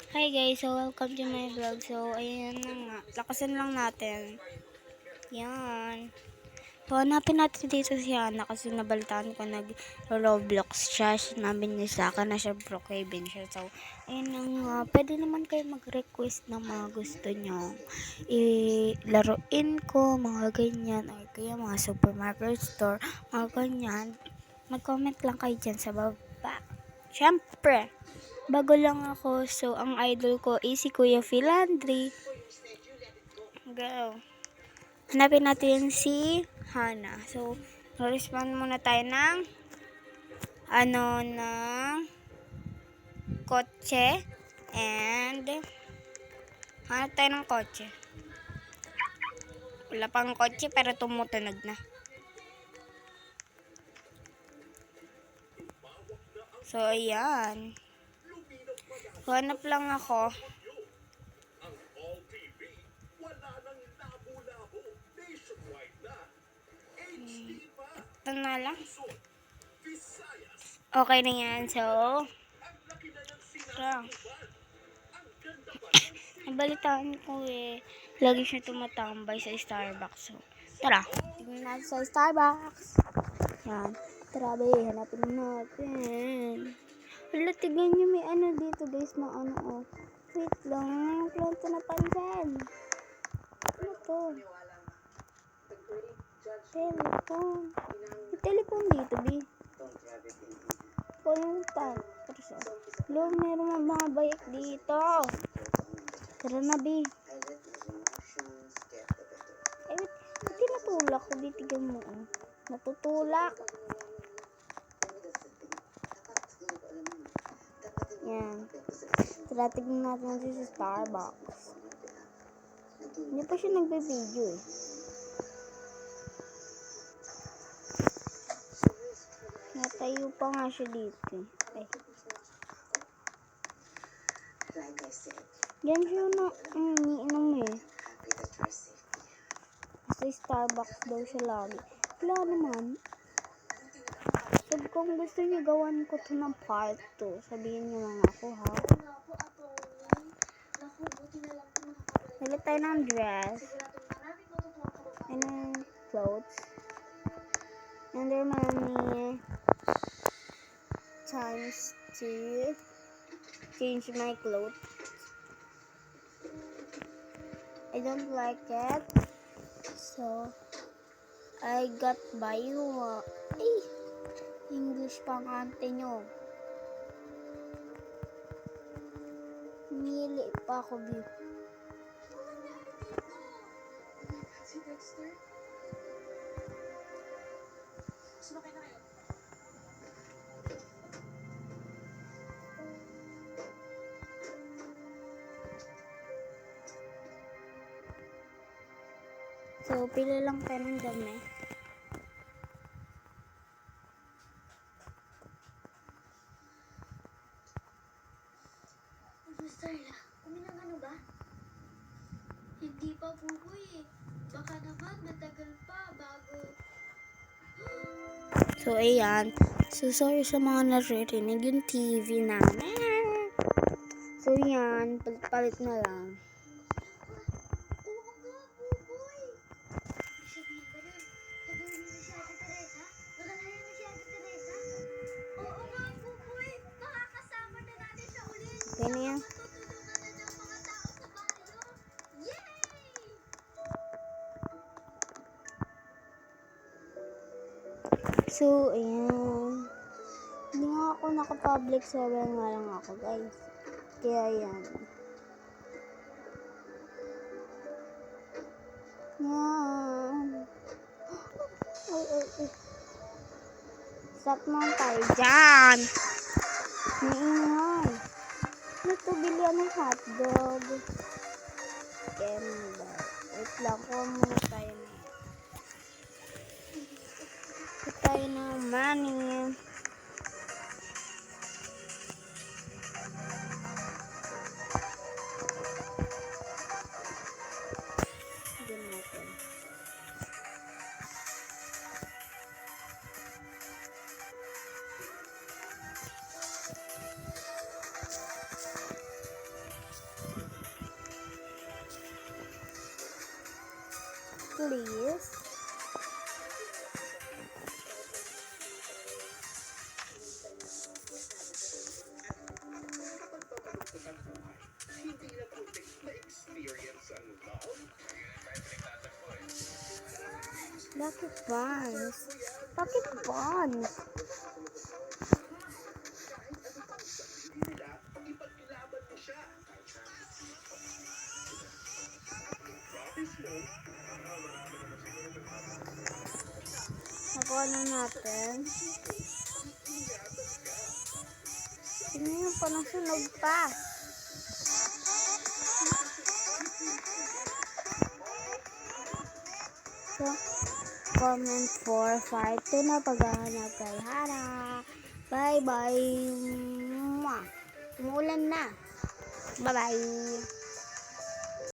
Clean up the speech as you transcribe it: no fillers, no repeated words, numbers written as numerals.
Hi guys, so welcome to my vlog. So, ayan na nga. Lakasan lang natin. Yan. So, hanapin natin dito si Hana kasi nabalitaan ko nag-Roblox siya. Sinabi niya sa akin na siya Brookhaven siya. So, ayan na nga. Pwede naman kayo mag-request ng mga gusto nyo. Laruin ko, mga ganyan. Or kaya mga supermarket store, mga ganyan. Mag-comment lang kayo dyan sa baba. Siyempre, bago lang ako, so ang idol ko is si Kuya Philandri. Go. Hanapin natin si Hana. So, respond muna tayo ng ng kotse and hanap tayo ng kotse. Wala pang kotse pero tumutunog na. So, ayan. So, hanap lang ako. Ito na lang. Okay na yan. So, nabalitaan ko lagi siya tumatambay sa Starbucks. So, tara. Tignan natin sa Starbucks. Yan. Tara, hanapin natin. Wala, tignan nyo may ano dito guys na oh. Wait lang. Wala ito napansin. Ano to? Telecom. May telecom dito, B. Kung pa. Lo, meron mga bike dito. Tara na, B. Hindi natulak ko. Di tignan mo. Natutulak. Yan. Tara, tignan natin sa Starbucks. Hindi pa siya nagbe-video eh. Natayo pa nga siya dito. Ay. Yan siya na iniinom eh. Sa Starbucks daw siya lagi. Wala naman. So, kung gusto niyo gawan ko to ng part 2, sabihin niyo lang ako ha. Bili tayo ng dress. And then clothes. And their money times to change my clothes. I don't like it. So, I got buy one. English pang ante nyo. Mili pa ako B. Si Dexter? Sumakay na kayo. So, pila lang tayo ng dami. Starla, uminang ano ba? Hindi pa buboy eh. Baka naman matagal pa bago. So, ayan. So, sorry sa mga naririnig yung TV namin. So, yan. Palit-palit na lang. Oo nga, buboy. Sabihin ka nun, nagawin mo si Ate Teresa? Nakalayan mo si Ate Teresa? Oo nga, buboy. Makakasama na natin siya ulit. Yan na yan. Matutulungan na ng mga tao sa baryo. Yay! So, ayan. Hindi nga ako naka-public server nga lang ako, guys. Kaya, ayan. Yan. Ay. Stop naman tayo dyan. Maingay. Ito, bilihan ng hotdog. Ganda. Wait lang, kuha muna tayo na yan. Kuha tayo ng money. Diyan natin. please. Bakit buns? Bakit buns? Nakuha na natin. Tingnan yung parang sunog pa. So, comment for part 2 na paghahanap kay Hana. Bye-bye. Umuulan na. Bye-bye.